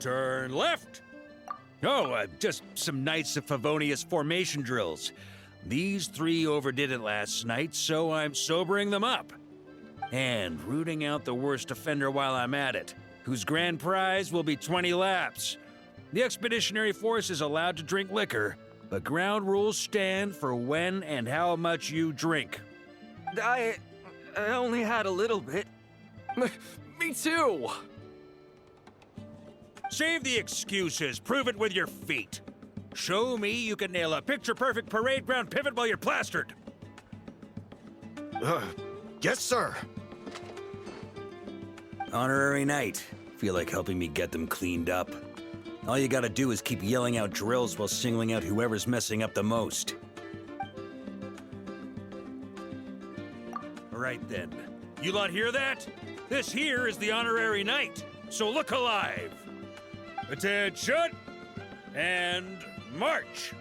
Turn left. Oh, just some Knights of Favonius formation drills. These three overdid it last night, so I'm sobering them up. And rooting out the worst offender while I'm at it, whose grand prize will be 20 laps. The Expeditionary Force is allowed to drink liquor, but ground rules stand for when and how much you drink. I only had a little bit. Me too! Save the excuses, prove it with your feet. Show me you can nail a picture-perfect parade ground pivot while you're plastered. Yes, sir. Honorary Knight. Feel like helping me get them cleaned up? All you gotta do is keep yelling out drills while singling out whoever's messing up the most. Alright then. You lot hear that? This here is the Honorary Knight, so look alive! Attention! And march!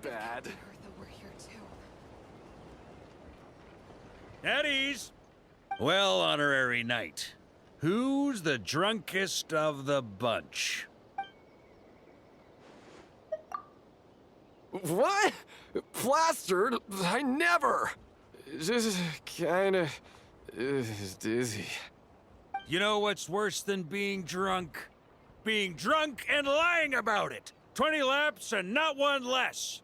Bad. We're here too. At ease! Well, Honorary Knight, who's the drunkest of the bunch? What? Plastered? I never! Just kinda dizzy. You know what's worse than being drunk? Being drunk and lying about it! 20 laps and not one less!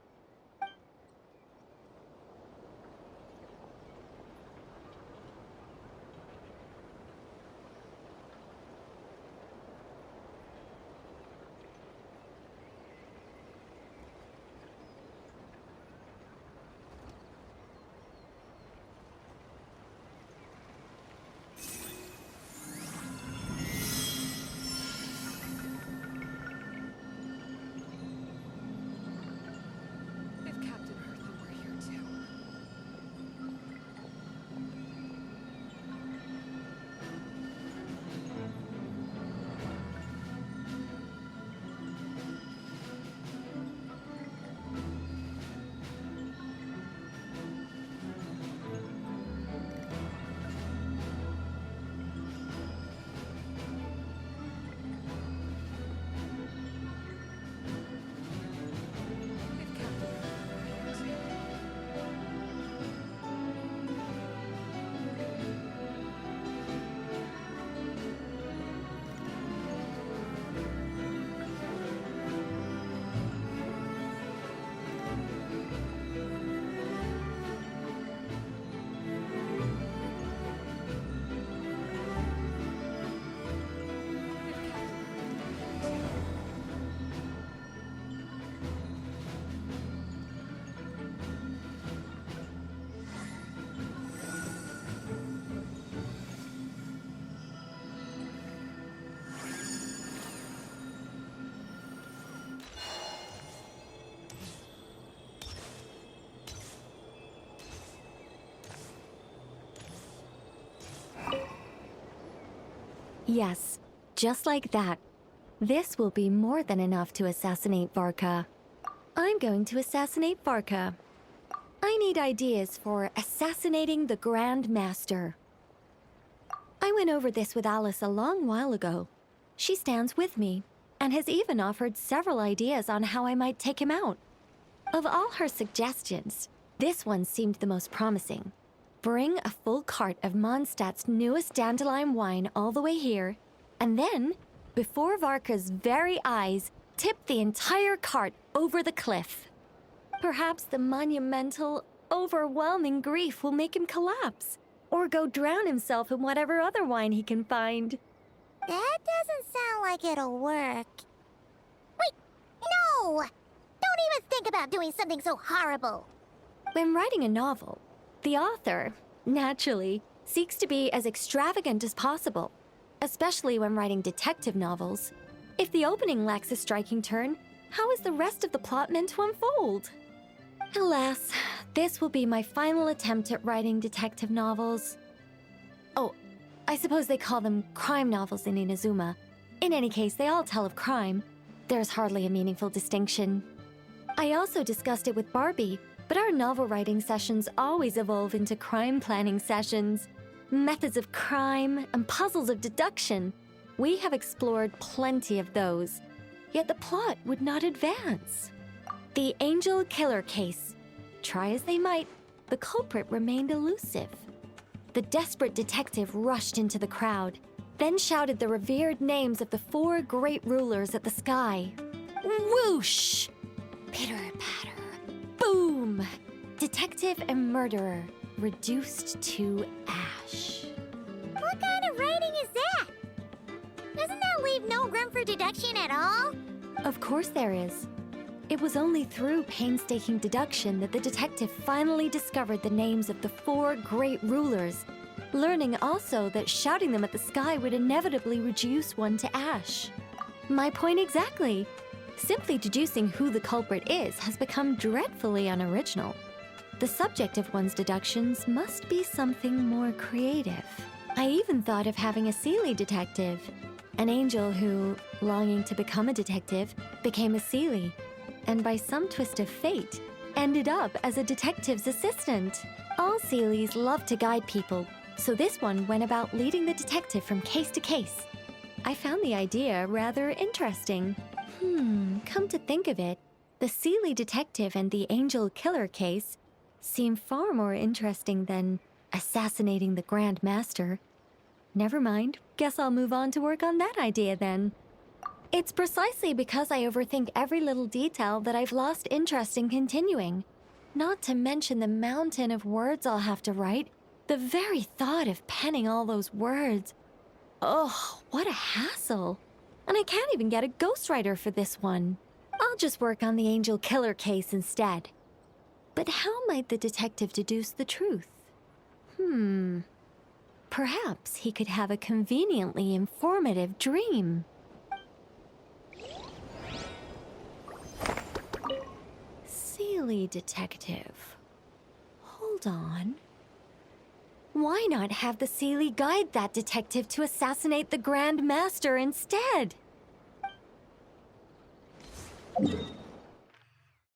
Yes, just like that. This will be more than enough to assassinate Varka. I'm going to assassinate Varka. I need ideas for assassinating the Grand Master. I went over this with Alice a long while ago. She stands with me, and has even offered several ideas on how I might take him out. Of all her suggestions, this one seemed the most promising. Bring a full cart of Mondstadt's newest dandelion wine all the way here, and then, before Varka's very eyes, tip the entire cart over the cliff. Perhaps the monumental, overwhelming grief will make him collapse, or go drown himself in whatever other wine he can find. That doesn't sound like it'll work. Wait, no! Don't even think about doing something so horrible. When writing a novel, the author, naturally, seeks to be as extravagant as possible, especially when writing detective novels. If the opening lacks a striking turn, how is the rest of the plot meant to unfold? Alas, this will be my final attempt at writing detective novels. Oh, I suppose they call them crime novels in Inazuma. In any case, they all tell of crime. There's hardly a meaningful distinction. I also discussed it with Barbie, but our novel writing sessions always evolve into crime planning sessions. Methods of crime and puzzles of deduction. We have explored plenty of those, yet the plot would not advance. The Angel Killer case. Try as they might, the culprit remained elusive. The desperate detective rushed into the crowd, then shouted the revered names of the 4 great rulers at the sky. Whoosh! Pitter-patter. Boom! Detective and murderer reduced to ash. What kind of writing is that? Doesn't that leave no room for deduction at all? Of course there is. It was only through painstaking deduction that the detective finally discovered the names of the 4 great rulers, learning also that shouting them at the sky would inevitably reduce one to ash. My point exactly. Simply deducing who the culprit is has become dreadfully unoriginal. The subject of one's deductions must be something more creative. I even thought of having a Seelie detective, an angel who, longing to become a detective, became a Seelie, and by some twist of fate, ended up as a detective's assistant. All Seelies love to guide people, so this one went about leading the detective from case to case. I found the idea rather interesting. Come to think of it, the Seelie detective and the Angel Killer case seem far more interesting than assassinating the Grand Master. Never mind, guess I'll move on to work on that idea then. It's precisely because I overthink every little detail that I've lost interest in continuing. Not to mention the mountain of words I'll have to write. The very thought of penning all those words. Oh, what a hassle. And I can't even get a ghostwriter for this one. I'll just work on the Angel Killer case instead. But how might the detective deduce the truth? Perhaps he could have a conveniently informative dream. Seelie detective. Hold on. Why not have the Seelie guide that detective to assassinate the Grand Master instead?